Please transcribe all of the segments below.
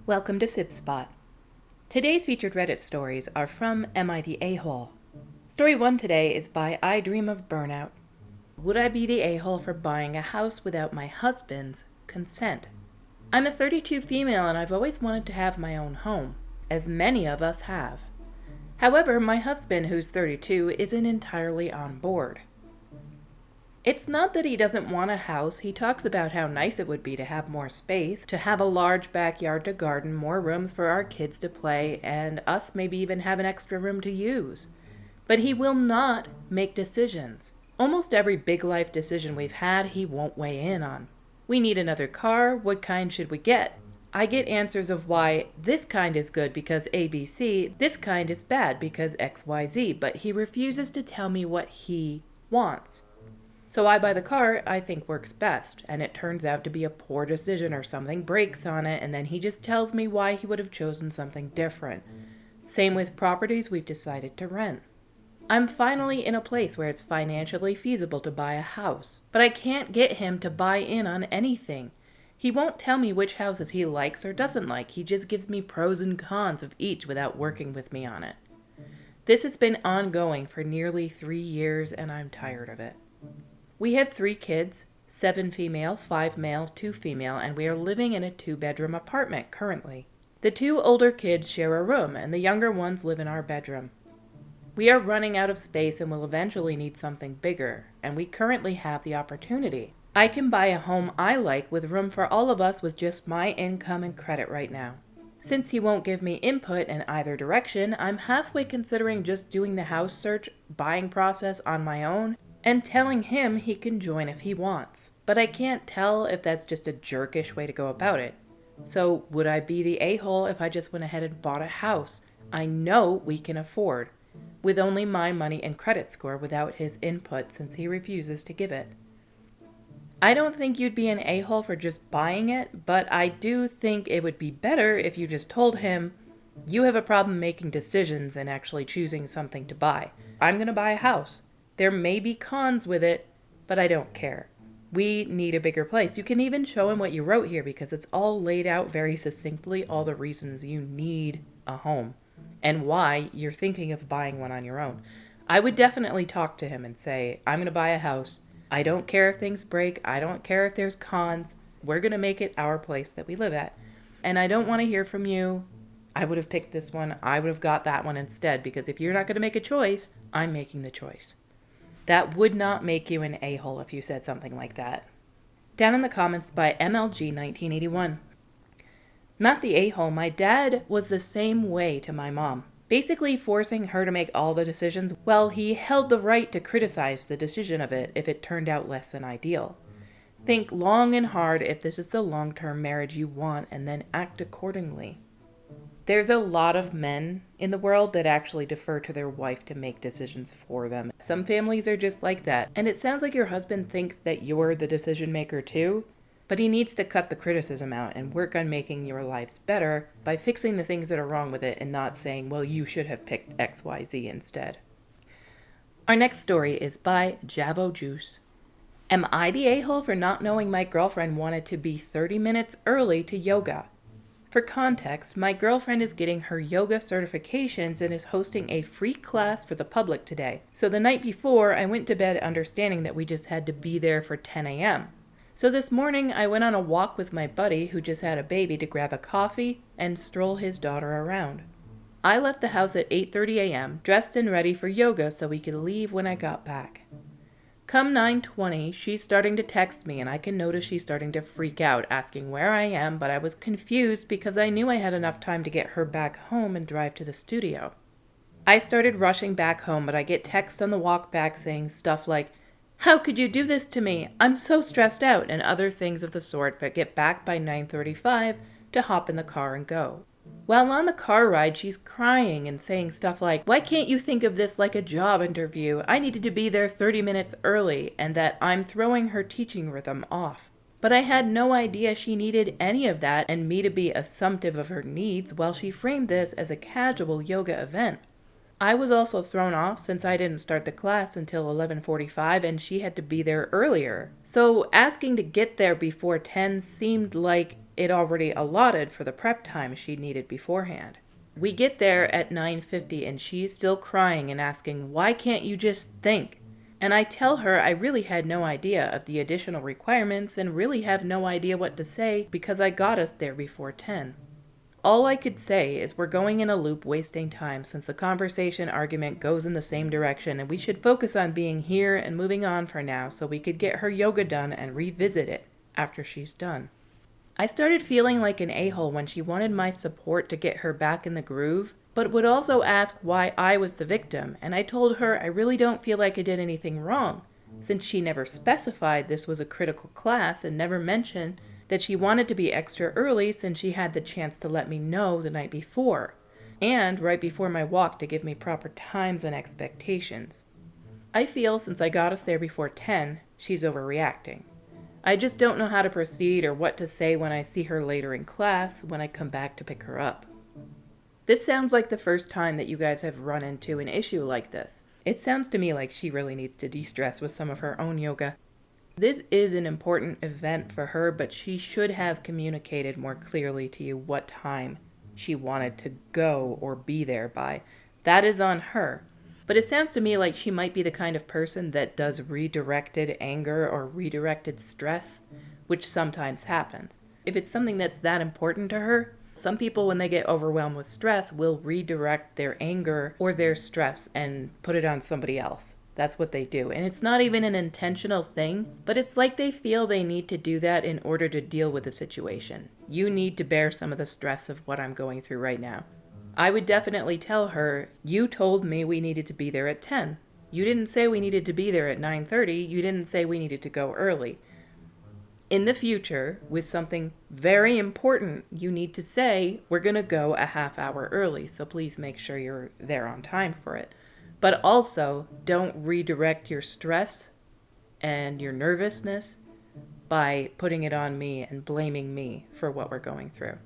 Welcome to Sib Spot. Today's featured Reddit stories are from Am I the A-Hole? Story 1 today is by I Dream of Burnout. Would I be the a-hole for buying a house without my husband's consent? I'm a 32 female and I've always wanted to have my own home, as many of us have. However, my husband, who's 32, isn't entirely on board. It's not that he doesn't want a house. He talks about how nice it would be to have more space, to have a large backyard to garden, more rooms for our kids to play, and us maybe even have an extra room to use. But he will not make decisions. Almost every big life decision we've had, he won't weigh in on. We need another car. What kind should we get? I get answers of why this kind is good because ABC, this kind is bad because XYZ, but he refuses to tell me what he wants. So I buy the car I think works best, and it turns out to be a poor decision or something breaks on it, and then he just tells me why he would have chosen something different. Same with properties we've decided to rent. I'm finally in a place where it's financially feasible to buy a house, but I can't get him to buy in on anything. He won't tell me which houses he likes or doesn't like. He just gives me pros and cons of each without working with me on it. This has been ongoing for nearly 3 years, and I'm tired of it. We have 3 kids, 7 female, 5 male, 2 female, and we are living in a 2-bedroom apartment currently. The 2 older kids share a room, and the younger ones live in our bedroom. We are running out of space and will eventually need something bigger, and we currently have the opportunity. I can buy a home I like with room for all of us with just my income and credit right now. Since he won't give me input in either direction, I'm halfway considering just doing the house search, buying process on my own, and telling him he can join if he wants. But I can't tell if that's just a jerkish way to go about it. So would I be the a-hole if I just went ahead and bought a house I know we can afford, with only my money and credit score without his input since he refuses to give it? I don't think you'd be an a-hole for just buying it, but I do think it would be better if you just told him, you have a problem making decisions and actually choosing something to buy. I'm going to buy a house. There may be cons with it, but I don't care. We need a bigger place. You can even show him what you wrote here because it's all laid out very succinctly, all the reasons you need a home and why you're thinking of buying one on your own. I would definitely talk to him and say, I'm going to buy a house. I don't care if things break. I don't care if there's cons. We're going to make it our place that we live at. And I don't want to hear from you, I would have picked this one. I would have got that one instead, because if you're not going to make a choice, I'm making the choice. That would not make you an a-hole if you said something like that. Down in the comments by MLG1981. Not the a-hole, my dad was the same way to my mom, basically forcing her to make all the decisions while he held the right to criticize the decision of it if it turned out less than ideal. Think long and hard if this is the long-term marriage you want and then act accordingly. There's a lot of men in the world that actually defer to their wife to make decisions for them. Some families are just like that. And it sounds like your husband thinks that you're the decision maker too, but he needs to cut the criticism out and work on making your lives better by fixing the things that are wrong with it and not saying, well, you should have picked XYZ instead. Our next story is by Javo Juice. Am I the a-hole for not knowing my girlfriend wanted to be 30 minutes early to yoga? For context, my girlfriend is getting her yoga certifications and is hosting a free class for the public today. So the night before, I went to bed understanding that we just had to be there for 10 a.m. So this morning, I went on a walk with my buddy who just had a baby to grab a coffee and stroll his daughter around. I left the house at 8:30 a.m., dressed and ready for yoga so we could leave when I got back. Come 9:20, she's starting to text me and I can notice she's starting to freak out, asking where I am, but I was confused because I knew I had enough time to get her back home and drive to the studio. I started rushing back home, but I get texts on the walk back saying stuff like, "How could you do this to me? I'm so stressed out," and other things of the sort, but get back by 9:35 to hop in the car and go. While on the car ride, she's crying and saying stuff like, "Why can't you think of this like a job interview? I needed to be there 30 minutes early," and that I'm throwing her teaching rhythm off. But I had no idea she needed any of that and me to be assumptive of her needs while she framed this as a casual yoga event. I was also thrown off since I didn't start the class until 11:45 and she had to be there earlier. So asking to get there before 10 seemed like it already allotted for the prep time she needed beforehand. We get there at 9:50 and she's still crying and asking, "Why can't you just think?" And I tell her I really had no idea of the additional requirements and really have no idea what to say because I got us there before 10. All I could say is we're going in a loop wasting time since the conversation argument goes in the same direction and we should focus on being here and moving on for now so we could get her yoga done and revisit it after she's done. I started feeling like an a-hole when she wanted my support to get her back in the groove, but would also ask why I was the victim, and I told her I really don't feel like I did anything wrong, since she never specified this was a critical class and never mentioned that she wanted to be extra early since she had the chance to let me know the night before, and right before my walk to give me proper times and expectations. I feel since I got us there before 10, she's overreacting. I just don't know how to proceed or what to say when I see her later in class when I come back to pick her up. This sounds like the first time that you guys have run into an issue like this. It sounds to me like she really needs to de-stress with some of her own yoga. This is an important event for her, but she should have communicated more clearly to you what time she wanted to go or be there by. That is on her. But it sounds to me like she might be the kind of person that does redirected anger or redirected stress, which sometimes happens. If it's something that's that important to her, some people when they get overwhelmed with stress will redirect their anger or their stress and put it on somebody else. That's what they do. And it's not even an intentional thing, but it's like they feel they need to do that in order to deal with the situation. You need to bear some of the stress of what I'm going through right now. I would definitely tell her, you told me we needed to be there at 10. You didn't say we needed to be there at 9:30. You didn't say we needed to go early. In the future, with something very important, you need to say, we're going to go a half hour early, so please make sure you're there on time for it. But also, don't redirect your stress and your nervousness by putting it on me and blaming me for what we're going through.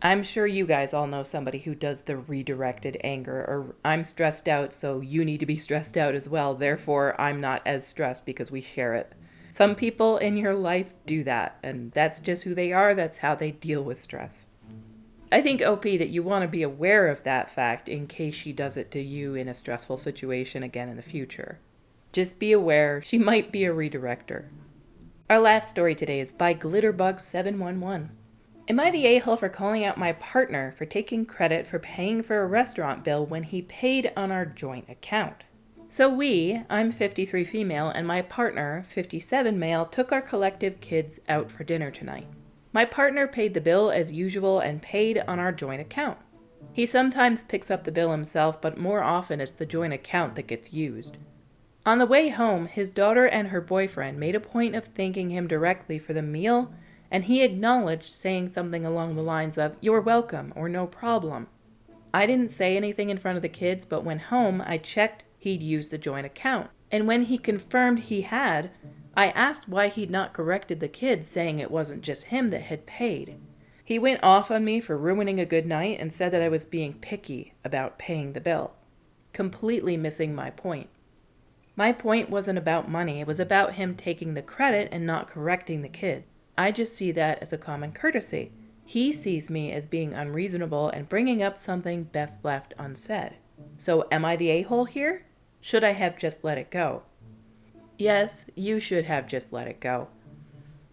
I'm sure you guys all know somebody who does the redirected anger, or I'm stressed out, so you need to be stressed out as well. Therefore, I'm not as stressed because we share it. Some people in your life do that, and that's just who they are. That's how they deal with stress. I think, OP, that you want to be aware of that fact in case she does it to you in a stressful situation again in the future. Just be aware she might be a redirector. Our last story today is by Glitterbug711. Am I the a-hole for calling out my partner for taking credit for paying for a restaurant bill when he paid on our joint account? So I'm 53 female, and my partner, 57 male, took our collective kids out for dinner tonight. My partner paid the bill as usual and paid on our joint account. He sometimes picks up the bill himself, but more often it's the joint account that gets used. On the way home, his daughter and her boyfriend made a point of thanking him directly for the meal, and he acknowledged saying something along the lines of, "You're welcome," or "No problem." I didn't say anything in front of the kids, but when home, I checked he'd used the joint account. And when he confirmed he had, I asked why he'd not corrected the kids, saying it wasn't just him that had paid. He went off on me for ruining a good night and said that I was being picky about paying the bill, completely missing my point. My point wasn't about money, it was about him taking the credit and not correcting the kid. I just see that as a common courtesy. He sees me as being unreasonable and bringing up something best left unsaid. So am I the a-hole here? Should I have just let it go? Yes, you should have just let it go.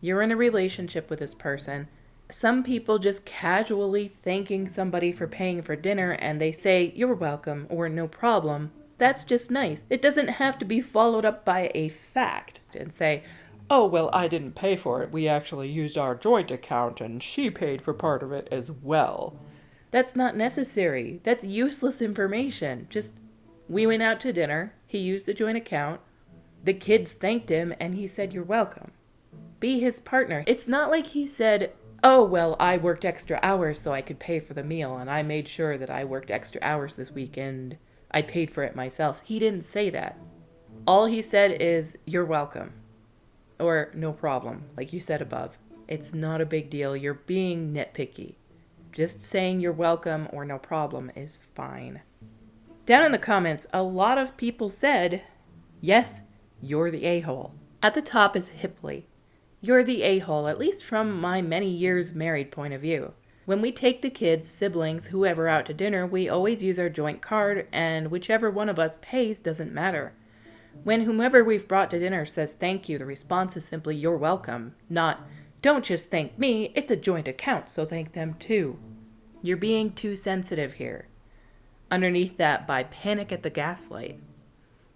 You're in a relationship with this person. Some people just casually thanking somebody for paying for dinner and they say, "You're welcome," or "No problem." That's just nice. It doesn't have to be followed up by a fact and say, "Oh, well, I didn't pay for it. We actually used our joint account and she paid for part of it as well." That's not necessary. That's useless information. Just, we went out to dinner, he used the joint account, the kids thanked him, and he said, "You're welcome." Be his partner. It's not like he said, "Oh, well, I worked extra hours so I could pay for the meal, and I made sure that I worked extra hours this weekend. I paid for it myself." He didn't say that. All he said is, "You're welcome." Or "No problem," like you said above. It's not a big deal. You're being nitpicky. Just saying "you're welcome" or "no problem" is fine. Down in the comments, a lot of people said, "Yes, you're the a-hole." At the top is Hipley. You're the a-hole, at least from my many years married point of view. When we take the kids, siblings, whoever out to dinner, we always use our joint card, and whichever one of us pays doesn't matter. When whomever we've brought to dinner says thank you, the response is simply you're welcome, not don't just thank me, it's a joint account, so thank them too. You're being too sensitive here. Underneath that, by panic at the gaslight.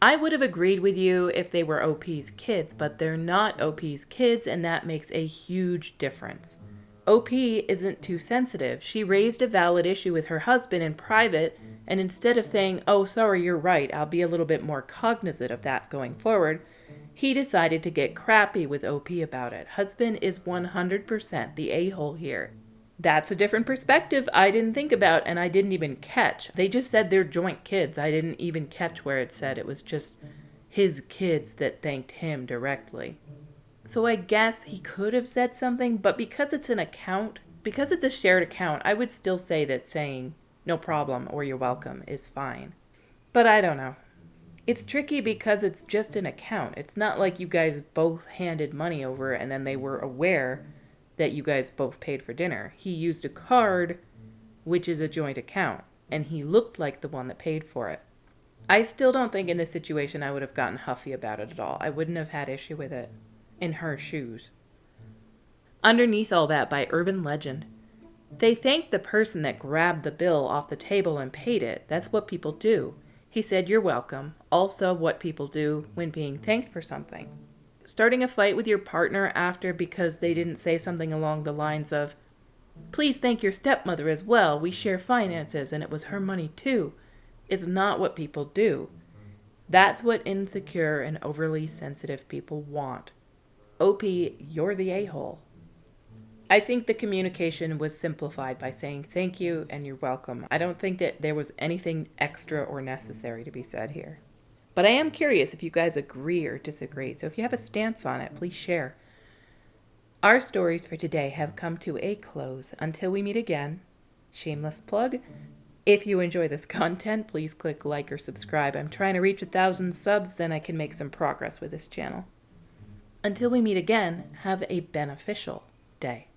I would have agreed with you if they were OP's kids, but they're not OP's kids, and that makes a huge difference. OP isn't too sensitive. She raised a valid issue with her husband in private, and instead of saying, oh, sorry, you're right, I'll be a little bit more cognizant of that going forward, he decided to get crappy with OP about it. Husband is 100% the a-hole here. That's a different perspective I didn't think about, and I didn't even catch. They just said they're joint kids. I didn't even catch where it said it was just his kids that thanked him directly. So I guess he could have said something, but because it's an account, because it's a shared account, I would still say that saying no problem or you're welcome is fine. But I don't know. It's tricky because it's just an account. It's not like you guys both handed money over and then they were aware that you guys both paid for dinner. He used a card, which is a joint account, and he looked like the one that paid for it. I still don't think in this situation I would have gotten huffy about it at all. I wouldn't have had issue with it in her shoes. Underneath all that, by urban legend, they thanked the person that grabbed the bill off the table and paid it. That's what people do. He said, you're welcome. Also what people do when being thanked for something. Starting a fight with your partner after because they didn't say something along the lines of, please thank your stepmother as well, we share finances and it was her money too, is not what people do. That's what insecure and overly sensitive people want. OP, you're the a-hole. I think the communication was simplified by saying thank you and you're welcome. I don't think that there was anything extra or necessary to be said here. But I am curious if you guys agree or disagree, so if you have a stance on it, please share. Our stories for today have come to a close. Until we meet again, shameless plug, if you enjoy this content, please click like or subscribe. I'm trying to reach 1,000 subs, then I can make some progress with this channel. Until we meet again, have a beneficial day.